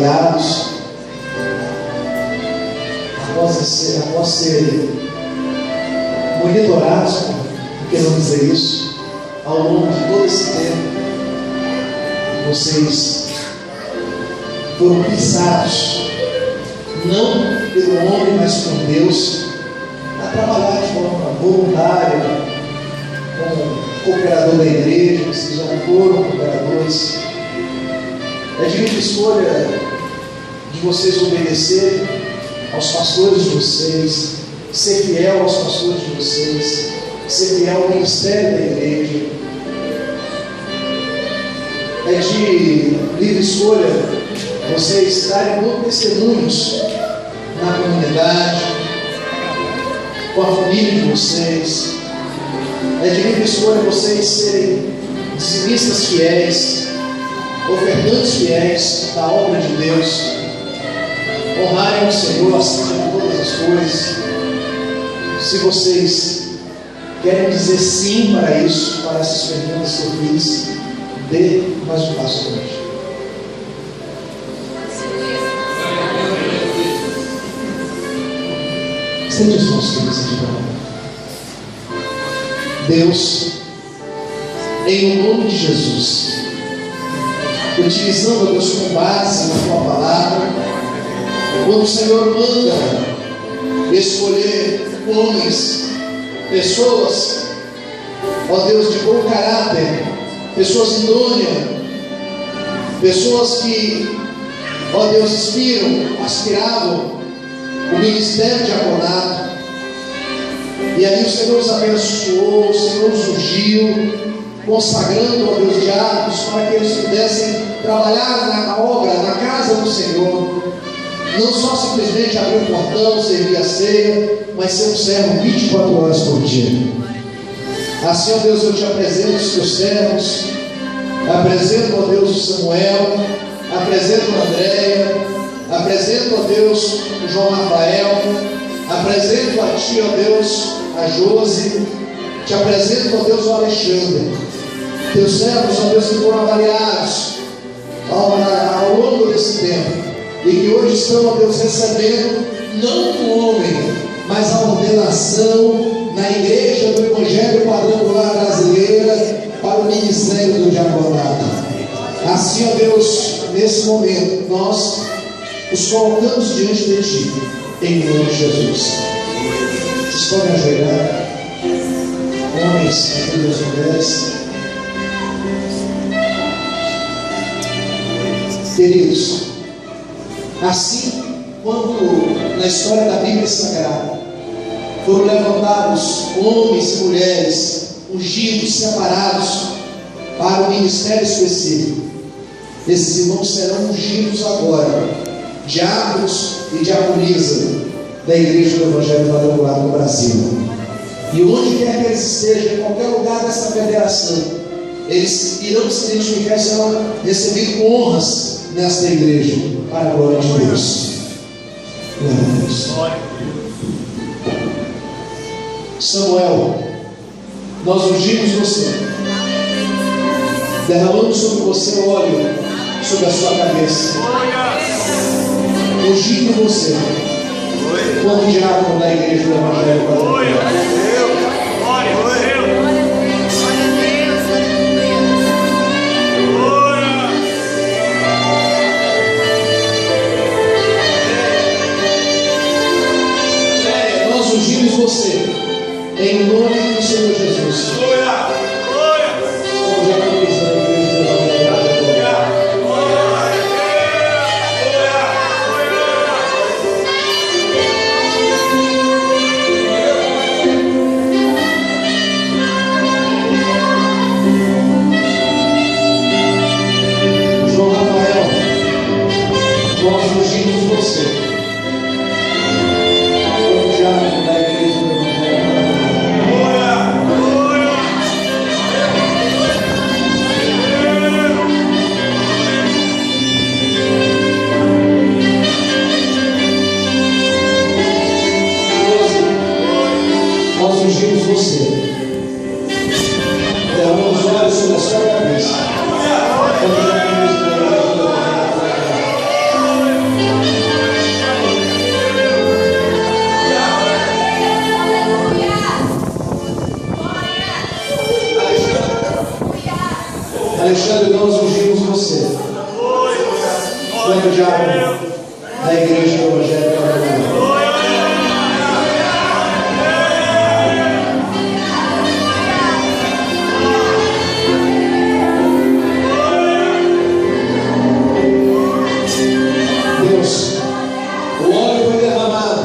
avaliados após serem monitorados, por que não dizer isso, ao longo de todo esse tempo. Vocês foram pisados, não pelo homem, mas por Deus, a trabalhar de forma voluntária, como cooperador da igreja. Vocês já foram cooperadores. É de livre escolha de vocês obedecer aos pastores de vocês, ser fiel aos pastores de vocês, ser fiel ao ministério da igreja. É de livre escolha vocês darem bons testemunhos na comunidade, com a família de vocês. É de livre escolha vocês serem dizimistas fiéis, ofertantes fiéis da obra de Deus, honrarem o Senhor acima de todas as coisas. Se vocês querem dizer sim para isso, para essas perguntas que eu fiz, dê mais um passo hoje. Estende os nossos filhos de volta. Deus, em nome de Jesus, utilizando a Deus com base na tua palavra, quando o Senhor manda escolher homens, pessoas, ó Deus, de bom caráter, pessoas idôneas, pessoas que, ó Deus, aspiravam o ministério diaconato, e aí o Senhor os abençoou, o Senhor os ungiu, consagrando, ó Deus, diáconos, para que eles pudessem trabalhar na obra, na casa do Senhor, não só simplesmente abrir o portão, servir a ceia, mas ser um servo 24 horas por dia. Assim, ó Deus, eu te apresento os teus servos, apresento, ó Deus, o Samuel, apresento a Andréia, apresento, ó Deus, o João Rafael, apresento a ti, ó Deus, a Josi, te apresento, ó Deus, o Alexandre, teus servos, ó Deus, que foram avaliados ao longo desse tempo, e que hoje estão, ó Deus, recebendo, não do homem, mas a ordenação na igreja do Evangelho Quadrangular Brasileira para o ministério do diaconato. Assim, ó Deus, nesse momento, nós os colocamos diante de Ti, em nome de Jesus. Vocês podem ajoelhar, homens, filhas, mulheres. Queridos, assim quando na história da Bíblia Sagrada foram levantados homens e mulheres ungidos, separados para um ministério específico, esses irmãos serão ungidos agora, diáconos e diaconisa da Igreja do Evangelho Quadrangular do Brasil. E onde quer que eles estejam, em qualquer lugar dessa federação, eles irão se identificar e serão recebidos com honras nesta igreja, para a glória de Deus. Glória a Deus. Samuel, nós ungimos você, derramamos sobre você óleo sobre a sua cabeça, ungindo você como diácono da igreja do Evangelho Quadrangular. Nós ungimos você em nome do Senhor Jesus. Como diaconisa da igreja do Evangelho Quadrangular. João Rafael, nós ungimos você como diácono da igreja do Evangelho Quadrangular. Nós ungimos você, derramamos olhos sobre a sua cabeça, como diaconisa da igreja do Evangelho Quadrangular. da Igreja Evangélica Brasileira. Deus, o óleo foi derramado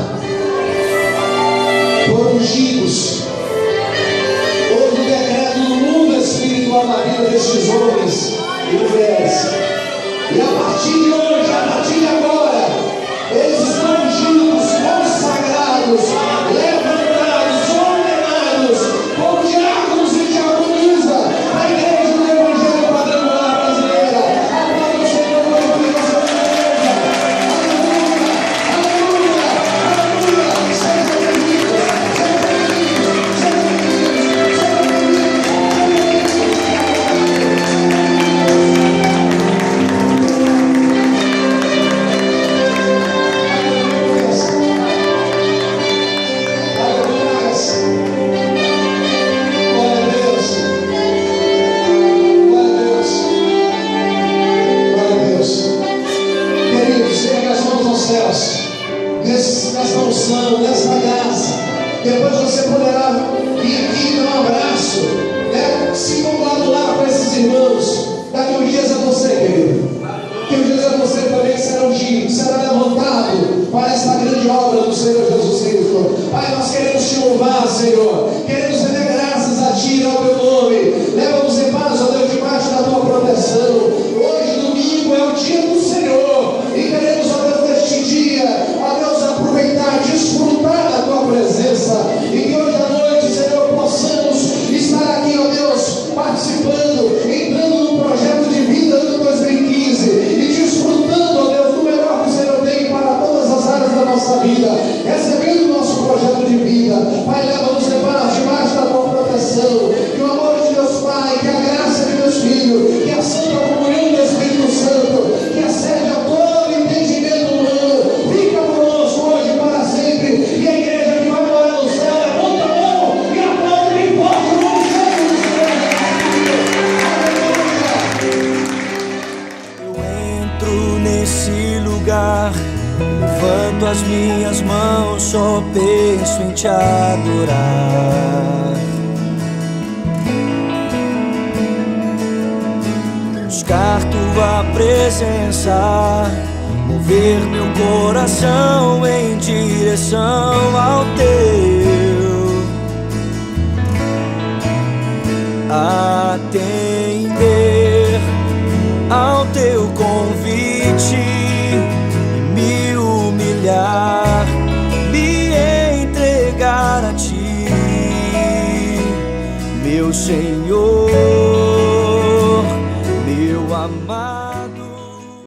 por ungidos. Houve um decreto no mundo espiritual na vida destes homens e mulheres. E a partir de hoje, a partir de agora, eles estão ungidos, consagrados, levantados, ordenados, como diáconos e diaconisa da Igreja do Evangelho Quadrangular Brasileira. Aplauda o Senhor por vida da sua igreja. Aleluia, aleluia, aleluia. Seja bem-vindo, seja bem-vindo, seja bem-vindo, seja nesta unção, nesta graça. Depois você poderá vir aqui dar um abraço, né? Se congratular com esses irmãos. Daqui uns dias é você, querido. Daqui uns dias é você também que será ungido, será levantado para esta grande obra do Senhor Jesus Cristo. Pai, nós queremos te louvar, Senhor. Queremos render graças a ti, ao teu nome. Leva-nos em paz, ó Deus, debaixo da tua proteção. Hoje, domingo, é o dia do Senhor. E queremos, ó Deus, neste dia, ó Deus, aproveitar, desfrutar da tua presença. E que hoje à noite, Senhor, possamos estar aqui, ó Deus, participando, entrando no projeto de vida do 2015 e desfrutando, ó Deus, do melhor que o Senhor tem para todas as áreas da nossa vida, recebendo o nosso projeto de vida. Pai, leva-nos debaixo da tua proteção. Que o amor de Deus Pai, que a graça de Deus Filho, que a santa comunhão do Espírito Santo, que excede a todo entendimento humano, fica conosco hoje para sempre. E a igreja que vai morar no céu, levanta a mão e aplaude bem forte o nome de Jesus. Eu entro nesse lugar, levanto as minhas mãos, só penso em te adorar. Buscar tua presença, mover meu coração em direção ao teu, atender ao teu convite.